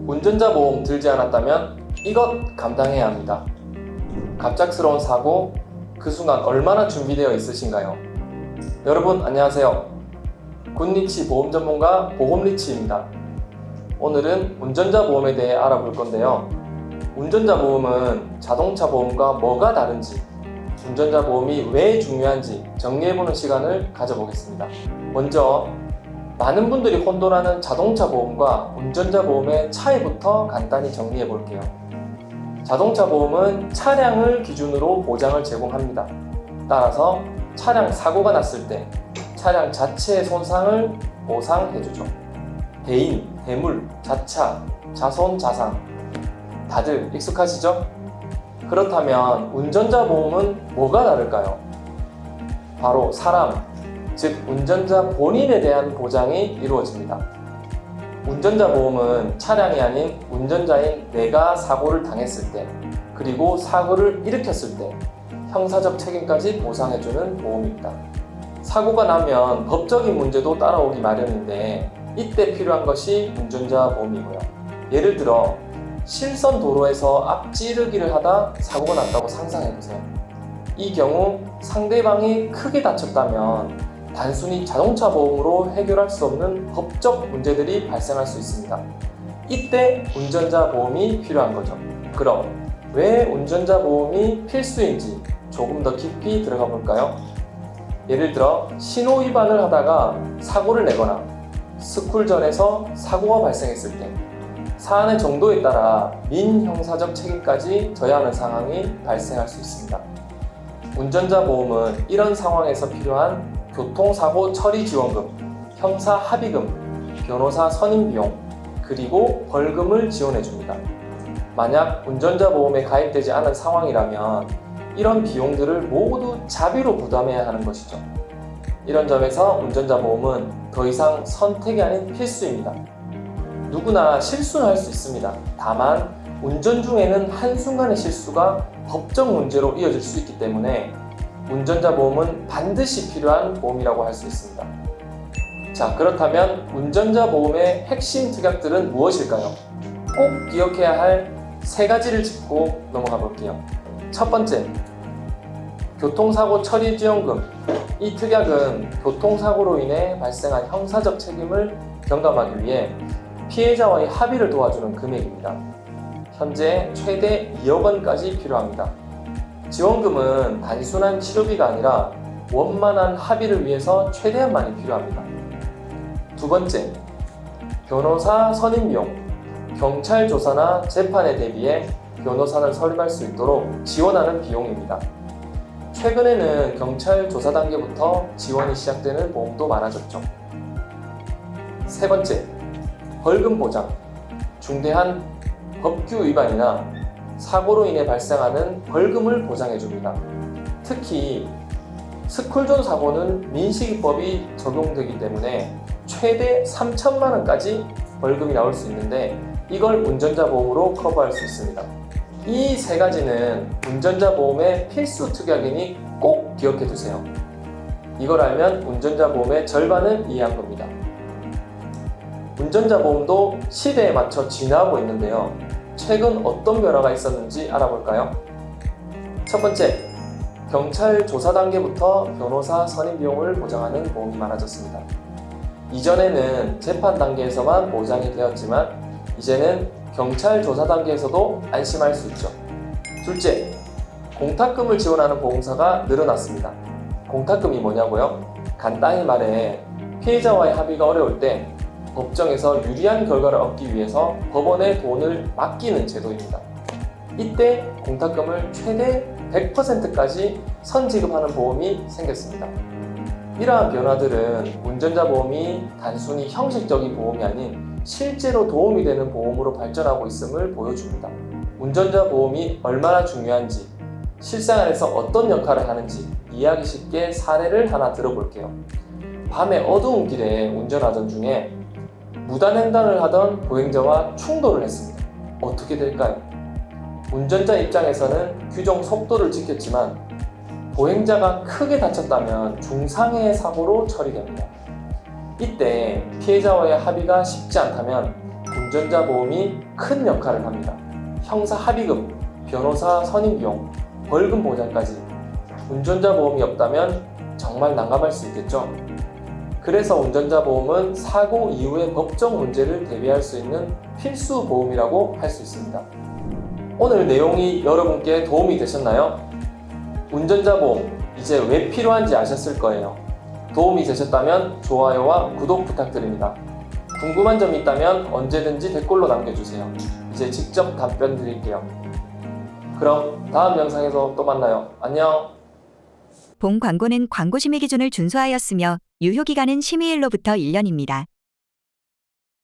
운전자 보험 들지 않았다면 이것 감당해야 합니다. 갑작스러운 사고, 그 순간 얼마나 준비되어 있으신가요? 여러분 안녕하세요. 굿리치 보험 전문가 보험리치입니다. 오늘은 운전자 보험에 대해 알아볼 건데요. 운전자 보험은 자동차 보험과 뭐가 다른지, 운전자 보험이 왜 중요한지 정리해보는 시간을 가져보겠습니다. 먼저 많은 분들이 혼돈하는 자동차 보험과 운전자 보험의 차이부터 간단히 정리해 볼게요. 자동차 보험은 차량을 기준으로 보장을 제공합니다. 따라서 차량 사고가 났을 때 차량 자체의 손상을 보상해주죠. 대인, 대물, 자차, 자손, 자산 다들 익숙하시죠? 그렇다면 운전자 보험은 뭐가 다를까요? 바로 사람, 즉 운전자 본인에 대한 보장이 이루어집니다. 운전자 보험은 차량이 아닌 운전자인 내가 사고를 당했을 때, 그리고 사고를 일으켰을 때 형사적 책임까지 보상해주는 보험입니다. 사고가 나면 법적인 문제도 따라오기 마련인데 이때 필요한 것이 운전자 보험이고요. 예를 들어 실선 도로에서 앞지르기를 하다 사고가 났다고 상상해보세요. 이 경우 상대방이 크게 다쳤다면 단순히 자동차 보험으로 해결할 수 없는 법적 문제들이 발생할 수 있습니다. 이때 운전자 보험이 필요한 거죠. 그럼 왜 운전자 보험이 필수인지 조금 더 깊이 들어가 볼까요? 예를 들어 신호 위반을 하다가 사고를 내거나 스쿨전에서 사고가 발생했을 때 사안의 정도에 따라 민형사적 책임까지 져야 하는 상황이 발생할 수 있습니다. 운전자 보험은 이런 상황에서 필요한 교통사고 처리 지원금, 형사 합의금, 변호사 선임 비용, 그리고 벌금을 지원해줍니다. 만약 운전자 보험에 가입되지 않은 상황이라면 이런 비용들을 모두 자비로 부담해야 하는 것이죠. 이런 점에서 운전자 보험은 더 이상 선택이 아닌 필수입니다. 누구나 실수는 할 수 있습니다. 다만 운전 중에는 한순간의 실수가 법적 문제로 이어질 수 있기 때문에 운전자 보험은 반드시 필요한 보험이라고 할 수 있습니다. 자, 그렇다면 운전자 보험의 핵심 특약들은 무엇일까요? 꼭 기억해야 할 세 가지를 짚고 넘어가 볼게요. 첫 번째, 교통사고 처리 지원금. 이 특약은 교통사고로 인해 발생한 형사적 책임을 경감하기 위해 피해자와의 합의를 도와주는 금액입니다. 현재 최대 2억 원까지 필요합니다. 지원금은 단순한 치료비가 아니라 원만한 합의를 위해서 최대한 많이 필요합니다. 두 번째, 변호사 선임 비용. 경찰 조사나 재판에 대비해 변호사를 선임할 수 있도록 지원하는 비용입니다. 최근에는 경찰 조사 단계부터 지원이 시작되는 보험도 많아졌죠. 세 번째, 벌금 보장. 중대한 법규 위반이나 사고로 인해 발생하는 벌금을 보장해줍니다. 특히 스쿨존 사고는 민식이법이 적용되기 때문에 최대 3천만 원까지 벌금이 나올 수 있는데 이걸 운전자 보험으로 커버할 수 있습니다. 이 세 가지는 운전자 보험의 필수 특약이니 꼭 기억해 두세요. 이걸 알면 운전자 보험의 절반은 이해한 겁니다. 운전자 보험도 시대에 맞춰 진화하고 있는데요. 최근 어떤 변화가 있었는지 알아볼까요? 첫 번째, 경찰 조사 단계부터 변호사 선임 비용을 보장하는 보험이 많아졌습니다. 이전에는 재판 단계에서만 보장이 되었지만 이제는 경찰 조사 단계에서도 안심할 수 있죠. 둘째, 공탁금을 지원하는 보험사가 늘어났습니다. 공탁금이 뭐냐고요? 간단히 말해 피해자와의 합의가 어려울 때 법정에서 유리한 결과를 얻기 위해서 법원에 돈을 맡기는 제도입니다. 이때 공탁금을 최대 100%까지 선지급하는 보험이 생겼습니다. 이러한 변화들은 운전자 보험이 단순히 형식적인 보험이 아닌 실제로 도움이 되는 보험으로 발전하고 있음을 보여줍니다. 운전자 보험이 얼마나 중요한지, 실생활에서 어떤 역할을 하는지 이해하기 쉽게 사례를 하나 들어볼게요. 밤에 어두운 길에 운전하던 중에 무단횡단을 하던 보행자와 충돌을 했습니다. 어떻게 될까요? 운전자 입장에서는 규정 속도를 지켰지만 보행자가 크게 다쳤다면 중상해의 사고로 처리됩니다. 이때 피해자와의 합의가 쉽지 않다면 운전자 보험이 큰 역할을 합니다. 형사 합의금, 변호사 선임비용, 벌금 보장까지 운전자 보험이 없다면 정말 난감할 수 있겠죠. 그래서 운전자 보험은 사고 이후의 법적 문제를 대비할 수 있는 필수 보험이라고 할 수 있습니다. 오늘 내용이 여러분께 도움이 되셨나요? 운전자 보험 이제 왜 필요한지 아셨을 거예요. 도움이 되셨다면 좋아요와 구독 부탁드립니다. 궁금한 점 있다면 언제든지 댓글로 남겨주세요. 이제 직접 답변 드릴게요. 그럼 다음 영상에서 또 만나요. 안녕. 본 광고는 광고 심의 기준을 준수하였으며 유효기간은 심의일로부터 1년입니다.